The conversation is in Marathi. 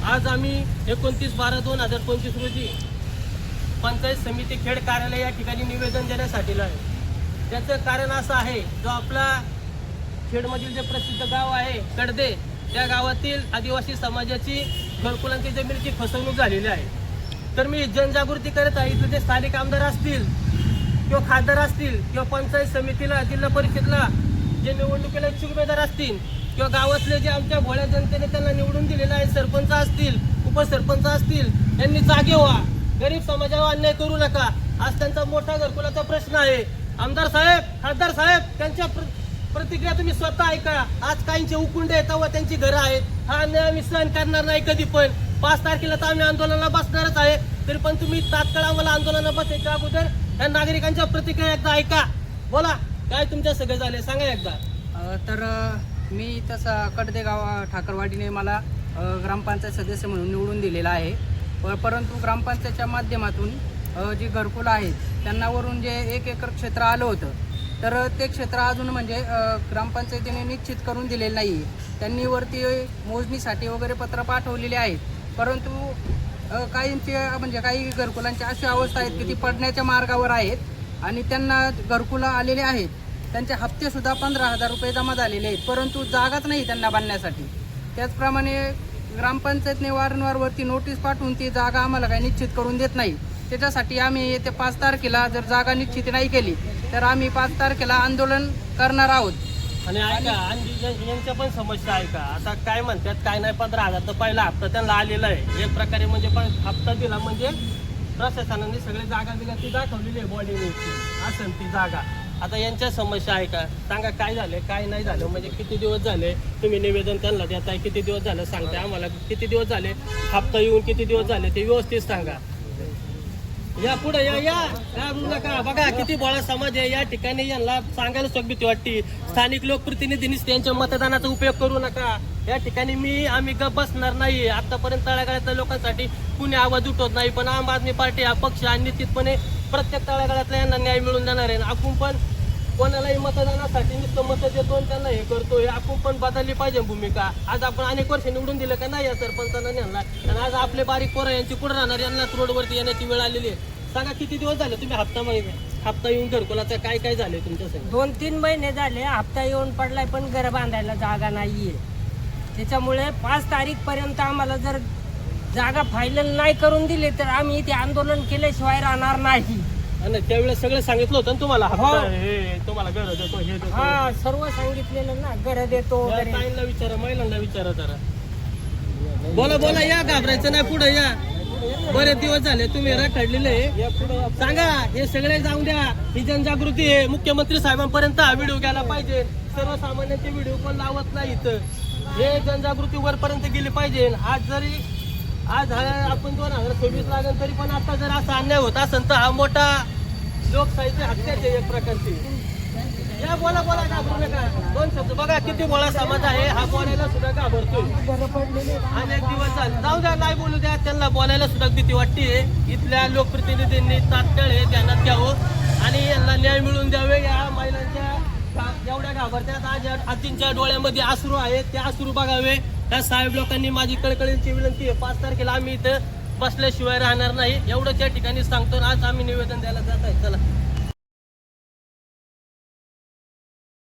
आज आम्ही 29/12/2025 रोजी पंचायत समिती खेड कार्यालय या ठिकाणी निवेदन देण्यासाठी आहे। त्याचं कारण असं आहे, जो आपला खेडमधील जे प्रसिद्ध गाव आहे कडदे, त्या गावातील आदिवासी समाजाची घरकुलांची जमिनीची फसवणूक झालेली आहे। तर मी जनजागृती करत आहे, इथले जे स्थानिक आमदार असतील किंवा खासदार असतील किंवा पंचायत समितीला जिल्हा परिषदला जे निवडणुकीला इच्छुक उमेदवार असतील किंवा गावातले जे आमच्या भोळ्या जनतेने त्यांना निवडून दिलेलं आहे, सरपंच असतील उपसरपंच असतील, यांनी जागे व्हा, गरीब समाजावर अन्याय करू नका। आज त्यांचा मोठा घरकुलाचा प्रश्न आहे। आमदार साहेब, खासदार साहेब, त्यांच्या प्रतिक्रिया तुम्ही स्वतः ऐका। आज काहींचे उकुंडे आहेत व त्यांची घरं आहेत, हा अन्याय आम्ही सहन करणार नाही कधी पण। 5 तारखेला तर आम्ही आंदोलनाला बसणारच आहे, तरी पण तुम्ही तात्काळ आम्हाला आंदोलनाला बसायच्या अगोदर या नागरिकांच्या प्रतिक्रिया एकदा ऐका। बोला, काय तुमच्या सगळे झाले सांगा एकदा। तर मी तसा कडदे गाव ठाकरवाडीने मला ग्रामपंचायत सदस्य म्हणून निवडून दिलेला आहे, परंतु ग्रामपंचायतच्या माध्यमातून जी घरकुलं आहेत त्यांना वरून जे 1 एकर क्षेत्र आलं होतं, तर ते क्षेत्र अजून म्हणजे ग्रामपंचायतीने निश्चित करून दिलेलं नाही। त्यांनी वरती मोजणीसाठी वगैरे पत्र पाठवलेले आहेत, परंतु काहींचे म्हणजे काही घरकुलांची अशी अवस्था आहेत की ती पडण्याच्या मार्गावर आहेत आणि त्यांना घरकुलं आलेले आहेत। त्यांचे हप्ते सुद्धा 15,000 रुपये जमा झालेले आहेत, परंतु जागाच नाही त्यांना बांधण्यासाठी। त्याचप्रमाणे ग्रामपंचायतने वारंवार वरती नोटीस पाठवून ती जागा आम्हाला काही निश्चित करून देत नाही। त्याच्यासाठी आम्ही येत्या 5 तारखेला जर जागा निश्चित नाही केली तर आम्ही 5 तारखेला आंदोलन करणार आहोत। आणि ऐका, आणि यांच्या पण समस्या आहे का, आता काय म्हणतात काय नाही, 15,000 तर पहिला हप्ता त्यांना आलेला आहे एक प्रकारे, म्हणजे हप्ता दिला म्हणजे प्रशासनाने सगळे जागा दिल्या ती दाखवलेली आहे बॉडीने असेल ती जागा। आता यांच्या समस्या आहे का सांगा, काय झाले काय नाही झालं, म्हणजे किती दिवस झाले तुम्ही निवेदन त्यांना देताय, किती दिवस झालं सांगताय आम्हाला, किती दिवस झाले हप्ता येऊन किती दिवस झाले ते व्यवस्थित सांगा। या पुढे या घाबरू नका। बघा किती बोळा समाज आहे या ठिकाणी, यांना सांगायला सुद्धा भीती वाटते। स्थानिक लोकप्रतिनिधींनीच त्यांच्या मतदानाचा उपयोग करू नका। या ठिकाणी आम्ही गप बसणार नाही। आतापर्यंत तळागाळातल्या लोकांसाठी कुणी आवाज उठवत नाही, पण आम आदमी पार्टी हा पक्ष निश्चितपणे प्रत्येक तळागाळातल्या यांना न्याय मिळवून देणार आहे। आपण पण कोणालाही मतदानासाठी नुसतं मत देतो आणि त्यांना हे करतो, हे आपण पण बदलली पाहिजे भूमिका। आज आपण अनेक वर्ष निवडून दिलं का नाही या सरपंचांना यांना, आणि आज आपले बारीक पोरं यांची पुढे राहणार, यांना रोडवरती येण्याची वेळ आलेली आहे। सांगा किती दिवस झाले तुम्ही हप्ता येऊन घरकुलाचा काय काय झाले तुमच्यासाठी? 2-3 महिने झाले हप्ता येऊन पडलाय, पण घर बांधायला जागा नाहीये। त्याच्यामुळे 5 तारीख पर्यंत आम्हाला जर जागा फायनल नाही करून दिली तर आम्ही इथे आंदोलन केल्याशिवाय राहणार नाही। आणि त्यावेळेस सगळं सांगितलं होतं ना तुम्हाला, हे तुम्हाला घर देतो हे देतो, हा सर्व सांगितलेलं ना, घर देतो वगैरे। ताईंना विचारा, महिलांना विचारा जरा। बोला बोला, या घाबरायचं नाही, पुढे या। बरेच दिवस झाले तुम्ही रखडलेले, सांगा हे सगळे जाऊन द्या। ही जनजागृती आहे, मुख्यमंत्री साहेबांपर्यंत हा व्हिडिओ गेला पाहिजे। सर्वसामान्यांचे व्हिडिओ कोण लावत नाही इथं, हे जनजागृती वरपर्यंत गेली पाहिजे। आज आपण 2026 लागेल तरी पण आता जर असा अन्याय होत असेल तर हा मोठा लोकशाहीची हत्याचे एक प्रकारची। या बोला बोला, घाबरू नका। 2 शब्द बघा किती बोळा समाज आहे, हा बोलायला सुद्धा घाबरतोय। अनेक दिवस झाले, जाऊ द्या नाही बोलू द्या, त्यांना बोलायला सुद्धा भीती वाटते। इथल्या लोकप्रतिनिधींनी तात्काळ हे ध्यानात घ्यावं आणि यांना न्याय मिळवून द्यावे। या महिलांच्या एवढ्या घाबरत्यात, आज आजींच्या डोळ्यामध्ये अश्रू आहेत, ते अश्रू बघावे। त्या साहेब लोकांनी माझी कळकळीची विनंती आहे, 5 तारखेला आम्ही इथं बसल्याशिवाय राहणार नाही, एवढंच या ठिकाणी सांगतो। आज आम्ही निवेदन द्यायला जात आहे, चला।